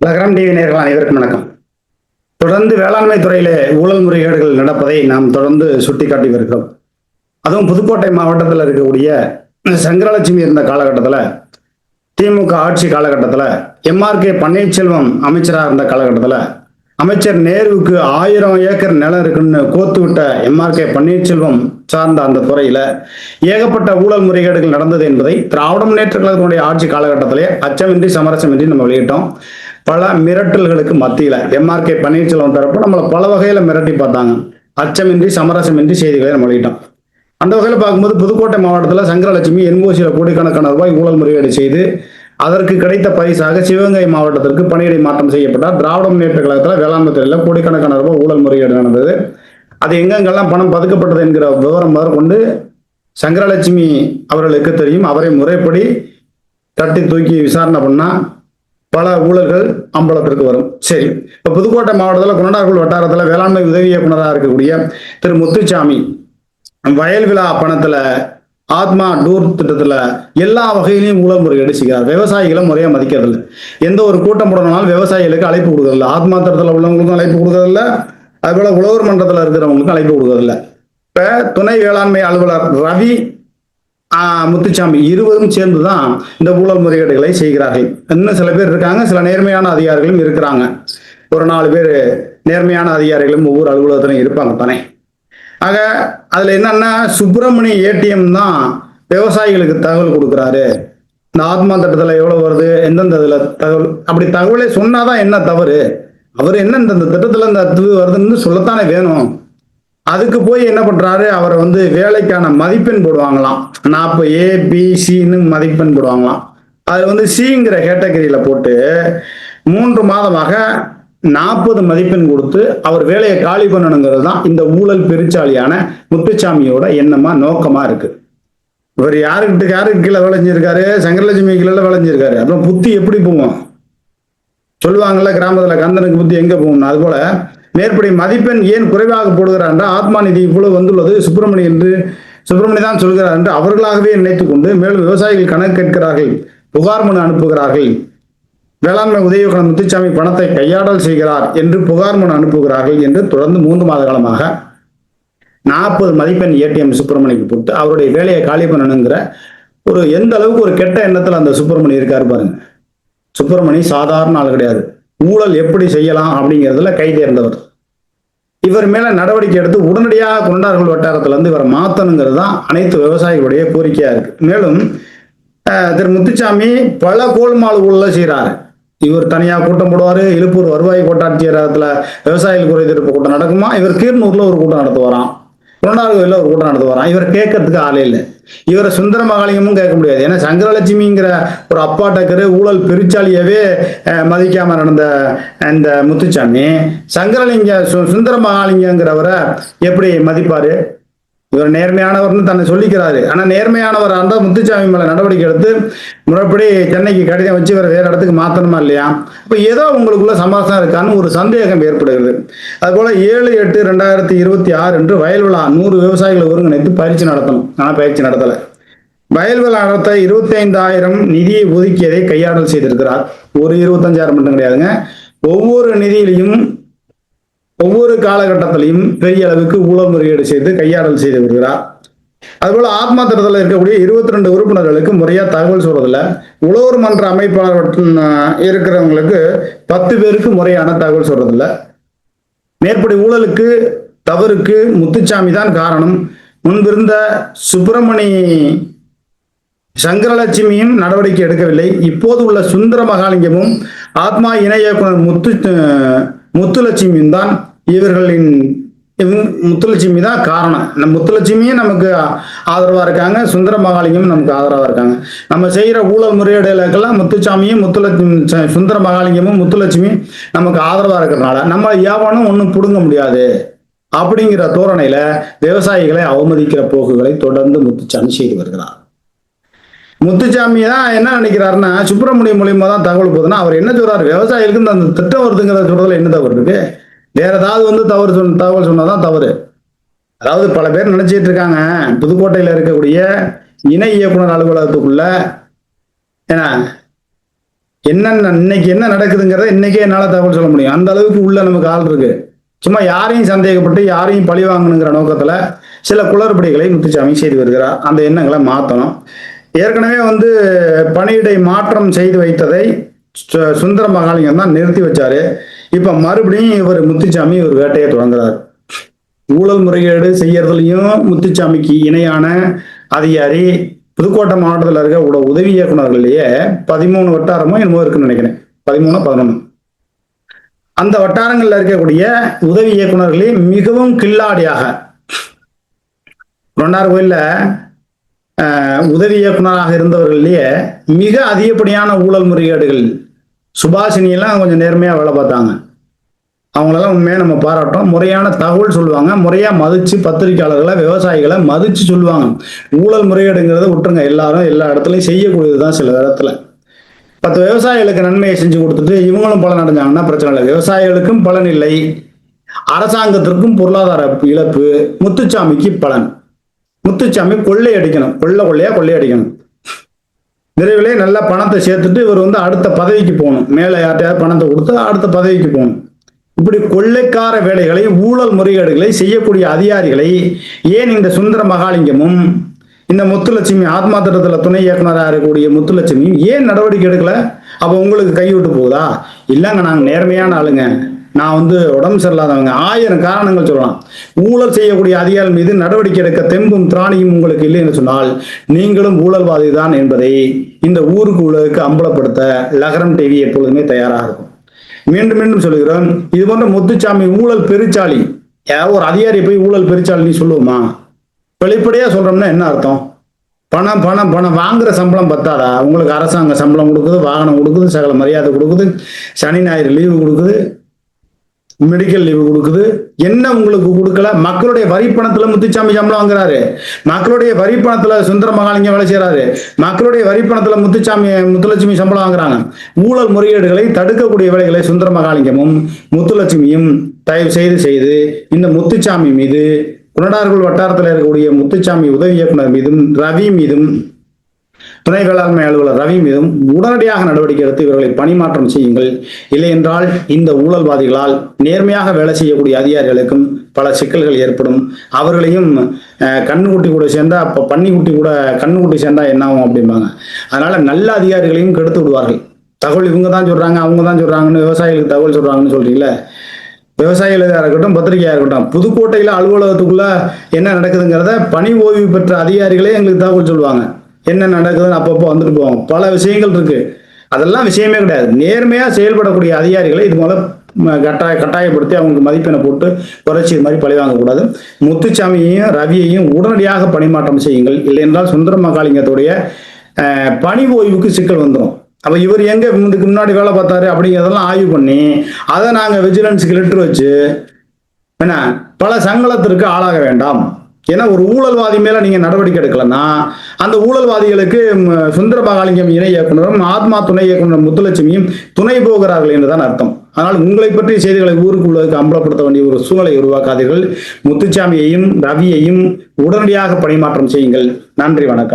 நகரம் டிவி நேயர்கள் அனைவருக்கும் வணக்கம். தொடர்ந்து வேளாண்மை துறையிலே ஊழல் முறைகேடுகள் நடப்பதை நாம் தொடர்ந்து சுட்டிக்காட்டி வருகிறோம். அதுவும் புதுக்கோட்டை மாவட்டத்தில் இருக்கக்கூடிய சங்கரலட்சுமி இருந்த காலகட்டத்தில், திமுக ஆட்சி காலகட்டத்தில், எம்ஆர்கே பன்னீர்செல்வம் அமைச்சராக இருந்த காலகட்டத்தில், அமைச்சர் நேருவுக்கு 1000 ஏக்கர் நிலம் இருக்குன்னு கோத்து விட்ட எம்ஆர்கே பன்னீர்செல்வம் சார்ந்த அந்த துறையில ஏகப்பட்ட ஊழல் முறைகேடுகள் நடந்தது என்பதை திராவிட முன்னேற்ற கழகத்தினுடைய ஆட்சி காலகட்டத்திலே அச்சமின்றி சமரசமின்றி நம்ம வெளியிட்டோம். பல மிரட்டல்களுக்கு மத்தியில எம்ஆர்கே பன்னீர்செல்வம் தரப்பு நம்மளை பல வகையில மிரட்டி பார்த்தாங்க. அச்சமின்றி சமரசமின்றி செய்திகளை நம்ம வெளியிட்டோம். அந்த வகையில் பார்க்கும்போது புதுக்கோட்டை மாவட்டத்தில் சங்கரலட்சுமி என்ஓசியில் கோடிக்கணக்கான ரூபாய் ஊழல் முறைகேடு செய்து அதற்கு கிடைத்த பரிசாக சிவகங்கை மாவட்டத்திற்கு பணியிடை மாற்றம் செய்யப்பட்டார். திராவிட முன்னேற்ற கழகத்தில் வேளாண்மை துறையில் கோடிக்கணக்கான ரூபாய் ஊழல் முறைகேடு நடந்தது. அது எங்கெங்கெல்லாம் பணம் பதுக்கப்பட்டது என்கிற விவரம் முதற்கொண்டு சங்கரலட்சுமி அவர்களுக்கு தெரியும். அவரை முறைப்படி தட்டி தூக்கி விசாரணை பண்ணா பல ஊழல்கள் அம்பலத்திற்கு வரும். சரி, இப்போ புதுக்கோட்டை மாவட்டத்தில் குணடார்குள் வட்டாரத்தில் வேளாண்மை உதவி இயக்குநராக இருக்கக்கூடிய திரு முத்துசாமி வயல் விழா பணத்துல ஆத்மா டூர் திட்டத்துல எல்லா வகையிலையும் ஊழல் முறைகேடு செய்கிறார். விவசாயிகளை முறையா மதிக்கிறதில்ல. எந்த ஒரு கூட்டம் போடணும்னாலும் விவசாயிகளுக்கு அழைப்பு கொடுக்கறதில்ல. ஆத்மா திட்டத்தில் உள்ளவங்களுக்கும் அழைப்பு கொடுக்கறதில்ல, அதுபோல உழவர் மன்றத்தில் இருக்கிறவங்களுக்கும் அழைப்பு கொடுக்கறதில்ல. இப்ப துணை வேளாண்மை அலுவலர் ரவி முத்துசாமி இருவரும் சேர்ந்துதான் இந்த ஊழல் முறைகேடுகளை செய்கிறார்கள். இன்னும் சில பேர் இருக்காங்க, சில நேர்மையான அதிகாரிகளும் இருக்கிறாங்க. ஒரு 4 பேர் நேர்மையான அதிகாரிகளும் ஒவ்வொரு அலுவலகத்திலும் இருப்பாங்க தானே. ஆக அதுல என்னன்னா, சுப்பிரமணிய ஏடிஎம் தான் விவசாயிகளுக்கு தகவல் கொடுக்குறாரு. இந்த ஆத்மா திட்டத்துல எவ்வளவு வருது, எந்தெந்த இதுல தகவல், அப்படி தகவலை சொன்னாதான் என்ன தவறு? அவர் என்ன இந்த திட்டத்துல இந்த இது வருதுன்னு சொல்லத்தானே வேணும். அதுக்கு போய் என்ன பண்றாரு, அவரை வேலைக்கான மதிப்பெண் போடுவாங்களாம். 40 ABCன்னு மதிப்பெண் போடுவாங்களாம். அது சிங்கிற கேட்டகரியில போட்டு 3 மாதமாக 40 மதிப்பெண் கொடுத்து அவர் வேலையை காலி பண்ணணுங்கிறது தான் இந்த ஊழல் பெருச்சாலியான முத்துசாமியோட எண்ணமா நோக்கமா இருக்கு. இவர் யாருக்கு கீழே விளைஞ்சிருக்காரு? சங்கரலட்சுமி கீழே விளைஞ்சிருக்காரு. அப்புறம் புத்தி எப்படி போவோம்? சொல்லுவாங்கல்ல கிராமத்துல, கந்தனுக்கு புத்தி எங்க போகும். அது போல மேற்படி மதிப்பெண் ஏன் குறைவாக போடுகிறார் என்றால், ஆத்மா நிதி இவ்வளவு வந்துள்ளது சுப்பிரமணி தான் சொல்கிறார் என்று அவர்களாகவே நினைத்துக் கொண்டு மேலும் விவசாயிகள் கணக்கு கேட்கிறார்கள், புகார் மனு அனுப்புகிறார்கள். வேளாண்மை உதவி இயக்குனர் முத்துசாமி பணத்தை கையாடல் செய்கிறார் என்று புகார் மனு அனுப்புகிறார்கள் என்று தொடர்ந்து 3 மாத காலமாக 40 மதிப்பெண் ஏடிஎம் சுப்பிரமணிக்கு போட்டு அவருடைய வேலையை காலி பண்ணணுங்கிற ஒரு எந்த அளவுக்கு ஒரு கெட்ட எண்ணத்துல அந்த சுப்பிரமணி இருக்காரு பாருங்க. சுப்பிரமணி சாதாரண ஆள் கிடையாது. ஊழல் எப்படி செய்யலாம் அப்படிங்கிறதுல கை தேர்ந்தவர். இவர் மேல நடவடிக்கை எடுத்து உடனடியாக குண்டார்கள் வட்டாரத்துல இருந்து இவரை மாத்தணுங்கிறது தான் அனைத்து விவசாயிகளுடைய கோரிக்கையா இருக்கு. மேலும் திரு முத்துசாமி பல கோல்மால் ஊழல செய்யறாரு. இவர் தனியா கூட்டம் போடுவாரு. இழுப்பூர் வருவாய் கோட்டாட்சியரகத்துல விவசாயிகள் குறை தீர்ப்பு கூட்டம் நடக்குமா, இவர் கீர்னூர்ல ஒரு கூட்டம் நடத்துவாராம், குணநார்கோவில்ல ஒரு கூட்டம் நடத்துவாராம். இவர் கேட்கறதுக்கு ஆளே இல்லை. இவரை சுந்தர மகாலிங்கமும் கேட்க முடியாது. ஏன்னா சங்கரலட்சுமிங்கிற ஒரு அப்பாட்டக்கரு ஊழல் பெருச்சாலியவே மதிக்காம நடந்த இந்த முத்துசாமி சுந்தர மகாலிங்கங்கிறவரை எப்படி மதிப்பாரு? இவர் நேர்மையானவர்னு தன்னை சொல்லிக்கிறாரு. ஆனா நேர்மையானவராக இருந்தால் முத்துசாமி மேல நடவடிக்கை எடுத்து முறைப்படி சென்னைக்கு கடிதம் வச்சு இவரை வேற இடத்துக்கு மாத்தணுமா இல்லையா? இப்ப ஏதோ உங்களுக்குள்ள சமாசம் இருக்கான்னு ஒரு சந்தேகம் ஏற்படுகிறது. அதுபோல 7/8/2026 என்று வயல் விழா 100 விவசாயிகளை ஒருங்கிணைத்து பயிற்சி நடத்தணும். ஆனா பயிற்சி நடத்தல. வயல் விழா நடத்த 25,000 நிதியை ஒதுக்கியதை கையாடல் செய்திருக்கிறார். ஒரு 25,000 மட்டும் கிடையாதுங்க. ஒவ்வொரு நிதியிலையும் ஒவ்வொரு காலகட்டத்திலையும் பெரிய அளவுக்கு ஊழல் முறையீடு செய்து கையாடல் செய்து வருகிறார். அதுபோல ஆத்மா திட்டத்தில் இருக்கக்கூடிய 22 உறுப்பினர்களுக்கு முறையா தகவல் சொல்றதில்ல. உழவர் மன்ற அமைப்பாளர் இருக்கிறவங்களுக்கு 10 பேருக்கு முறையான தகவல் சொல்றதில்ல. மேற்படி ஊழலுக்கு தவறுக்கு முத்துசாமி தான் காரணம். முன்பிருந்த சுப்பிரமணி சங்கரலட்சுமியும் நடவடிக்கை எடுக்கவில்லை. இப்போது உள்ள சுந்தர மகாலிங்கமும் ஆத்மா இணை இயக்குனர் முத்துலட்சுமியும் தான் முத்துலட்சுமி தான் காரணம். நம்ம முத்துலட்சுமியும் நமக்கு ஆதரவா இருக்காங்க, சுந்தர மகாலிங்கமும் நமக்கு ஆதரவா இருக்காங்க. நம்ம செய்யற ஊழல் முறையீடுகளுக்கெல்லாம் முத்துசாமியும் சுந்தர மகாலிங்கமும் முத்துலட்சுமியும் நமக்கு ஆதரவா இருக்கிறதுனால நம்ம யாவனும் ஒன்றும் புடுங்க முடியாது அப்படிங்கிற தோரணையில விவசாயிகளை அவமதிக்கிற போக்குகளை தொடர்ந்து முத்துசாமி செய்து வருகிறார். முத்துசாமி தான் என்ன நினைக்கிறாருன்னா, சுப்பிரமணியம் மூலியமா தான் தகவல் போகுதுன்னா அவர் என்ன சொல்றாரு, விவசாயிகளுக்கு அந்த திட்டம் வருதுங்கிறத சொல்றதுல என்ன தவறு இருக்கு? வேற ஏதாவது தகவல் சொன்னாதான் தவறு. அதாவது பல பேர் நினைச்சிட்டு இருக்காங்க, புதுக்கோட்டையில இருக்கக்கூடிய இணை இயக்குனர் அலுவலகத்துக்குள்ள ஏன்னா என்னென்ன இன்னைக்கு என்ன நடக்குதுங்கிறத இன்னைக்கே என்னால் தகவல் சொல்ல முடியும். அந்த அளவுக்கு உள்ள நமக்கு ஆள் இருக்கு. சும்மா யாரையும் சந்தேகப்பட்டு யாரையும் பழி வாங்கணுங்கிற நோக்கத்துல சில குளறுபடிகளை முத்துசாமி செய்து வருகிறார். அந்த எண்ணங்களை மாற்றணும். ஏற்கனவே பணியிடை மாற்றம் செய்து வைத்ததை சுந்தர மகாலிங்கம் தான் நிறுத்தி வச்சாரு. இப்ப மறுபடியும் இவர் முத்துசாமி ஒரு வேட்டையை தொடங்குறாரு. ஊழல் முறைகேடு செய்யறதுலையும் முத்துசாமிக்கு இணையான அதிகாரி புதுக்கோட்டை மாவட்டத்தில் இருக்க உதவி இயக்குநர்கள்லயே 13 வட்டாரமோ என்னமோ இருக்குன்னு நினைக்கிறேன். 13 11 அந்த வட்டாரங்கள்ல இருக்கக்கூடிய உதவி இயக்குநர்களே மிகவும் கில்லாடியாக கொண்டார் கோயில்ல உதவி இயக்குநராக இருந்தவர்கள்லயே மிக அதிகப்படியான ஊழல் முறைகேடுகள். சுபாஷினி எல்லாம் கொஞ்சம் நேர்மையா வேலை பார்த்தாங்க. அவங்களெல்லாம் உண்மையா நம்ம பாராட்டோம். முறையான தகவல் சொல்லுவாங்க, முறையா மதிச்சு பத்திரிகையாளர்களை விவசாயிகளை மதிச்சு சொல்லுவாங்க. ஊழல் முறைகேடுங்கிறத விட்டுருங்க, எல்லாரும் எல்லா இடத்துலையும் செய்யக்கூடியதுதான். சில இடத்துல 10 விவசாயிகளுக்கு நன்மையை செஞ்சு கொடுத்துட்டு இவங்களும் பலன் அடைஞ்சாங்கன்னா பிரச்சனை இல்லை. விவசாயிகளுக்கும் பலன் இல்லை, அரசாங்கத்திற்கும் பொருளாதார இழப்பு, முத்துசாமிக்கு பலன். முத்துசாமி கொள்ளையடிக்கணும், கொள்ளையடிக்கணும். விரைவிலே நல்ல பணத்தை சேர்த்துட்டு இவர் அடுத்த பதவிக்கு போகணும். மேலே யார்ட்டையாவது பணத்தை கொடுத்து அடுத்த பதவிக்கு போகணும். இப்படி கொள்ளைக்கார வேலைகளை ஊழல் முறைகேடுகளை செய்யக்கூடிய அதிகாரிகளை ஏன் இந்த சுந்தர மகாலிங்கமும் இந்த முத்துலட்சுமி ஆத்மா திட்டத்தில் துணை இயக்குனராக இருக்கக்கூடிய முத்துலட்சுமியும் ஏன் நடவடிக்கை எடுக்கல? அப்போ உங்களுக்கு கைவிட்டு போகுதா? இல்லைங்க, நாங்கள் நேர்மையான ஆளுங்க, நான் உடம்பு சரியில்லாதவங்க, 1000 காரணங்கள் சொல்லலாம். ஊழல் செய்யக்கூடிய அதிகாரிகள் மீது நடவடிக்கை எடுக்க தெம்பும் திராணியும் உங்களுக்கு இல்லை என்று சொன்னால் நீங்களும் ஊழல்வாதி தான் என்பதை இந்த ஊருக்கு உலகுக்கு அம்பலப்படுத்த லகரம் டிவி எப்பொழுதுமே தயாராக இருக்கும். மீண்டும் மீண்டும் சொல்லுகிறோம், இது போன்ற முத்துசாமி ஊழல் பெருச்சாளி. ஒரு அதிகாரி போய் ஊழல் பெருச்சாளின்னு சொல்லுவோமா? வெளிப்படையா சொல்றோம்னா என்ன அர்த்தம்? பணம் பணம் பணம் வாங்குற சம்பளம் பத்தாதா? உங்களுக்கு அரசாங்க சம்பளம் கொடுக்குது, வாகனம் கொடுக்குது, சகல மரியாதை கொடுக்குது, சனி ஞாயிறு லீவு கொடுக்குது, மெடிக்கல் லீவு கொடுக்குது. என்ன உங்களுக்கு கொடுக்கல? மக்களுடைய வரி பணத்துல முத்துசாமி சம்பளம் வாங்குறாரு, மக்களுடைய வரி பணத்துல சுந்தர மகாலிங்கம் வேலை செய்யறாரு, மக்களுடைய வரி பணத்துல முத்துலட்சுமி சம்பளம் வாங்குறாங்க. ஊழல் முறைகேடுகளை தடுக்கக்கூடிய வேலைகளை சுந்தர மகாலிங்கமும் முத்துலட்சுமியும் தயவு செய்து இந்த முத்துசாமி மீது, குணடார்கள் வட்டாரத்தில் இருக்கக்கூடிய முத்துசாமி உதவி இயக்குனர் மீதும் ரவி மீதும் துணை வேளாண்மை அலுவலர் ரவி மீதும் உடனடியாக நடவடிக்கை எடுத்து இவர்களை பணிமாற்றம் செய்யுங்கள். இல்லை என்றால் இந்த ஊழல்வாதிகளால் நேர்மையாக வேலை செய்யக்கூடிய அதிகாரிகளுக்கும் பல சிக்கல்கள் ஏற்படும். அவர்களையும் கண்ணுக்குட்டி கூட சேர்ந்தா பன்னிக்குட்டி கூட கண்ணுக்குட்டி சேர்ந்தா என்ன ஆகும் அப்படிம்பாங்க. அதனால நல்ல அதிகாரிகளையும் கெடுத்து விடுவார்கள். தகவல் இவங்க தான் சொல்றாங்க, அவங்க தான் சொல்றாங்கன்னு விவசாயிகளுக்கு தகவல் சொல்றாங்கன்னு சொல்றீங்களே, விவசாயிகளாக இருக்கட்டும், பத்திரிகையாக இருக்கட்டும், புதுக்கோட்டையில அலுவலகத்துக்குள்ள என்ன நடக்குதுங்கிறத பணி ஓய்வு பெற்ற அதிகாரிகளே எங்களுக்கு தகவல் சொல்லுவாங்க. என்ன நடக்குதுன்னு அப்பப்போ வந்துட்டு போவாங்க. பல விஷயங்கள் இருக்கு, அதெல்லாம் விஷயமே கிடையாது. நேர்மையா செயல்படக்கூடிய அதிகாரிகளை இது போல கட்டாயப்படுத்தி அவங்களுக்கு மதிப்பெண்ணை போட்டு குறைச்சி இது மாதிரி பழி வாங்கக்கூடாது. முத்துசாமியையும் ரவியையும் உடனடியாக பணிமாற்றம் செய்யுங்கள். இல்லை என்றால் சுந்தர மகாலிங்கத்துடைய பணி ஓய்வுக்கு சிக்கல் வந்துடும். அப்ப இவர் எங்க இதுக்கு முன்னாடி வேலை பார்த்தாரு அப்படிங்கிறதெல்லாம் ஆய்வு பண்ணி அதை நாங்க விஜிலன்ஸுக்கு லெட்டர் வச்சு என்ன பல சங்கடத்திற்கு ஆளாக வேண்டாம். ஏன்னா ஒரு ஊழல்வாதி மேல நீங்க நடவடிக்கை எடுக்கலன்னா அந்த ஊழல்வாதிகளுக்கு சுந்தர மகாலிங்கம் இணை இயக்குனரும் ஆத்மா துணை இயக்குனர் முத்துலட்சுமியும் துணை போகிறார்கள் என்றுதான் அர்த்தம். ஆனால் உங்களை பற்றிய செய்திகளை ஊருக்கு உள்ளதுக்கு அம்பலப்படுத்த வேண்டிய ஒரு சூழலை உருவாக்காதீர்கள். முத்துசாமியையும் ரவியையும் உடனடியாக பணிமாற்றம் செய்யுங்கள். நன்றி, வணக்கம்.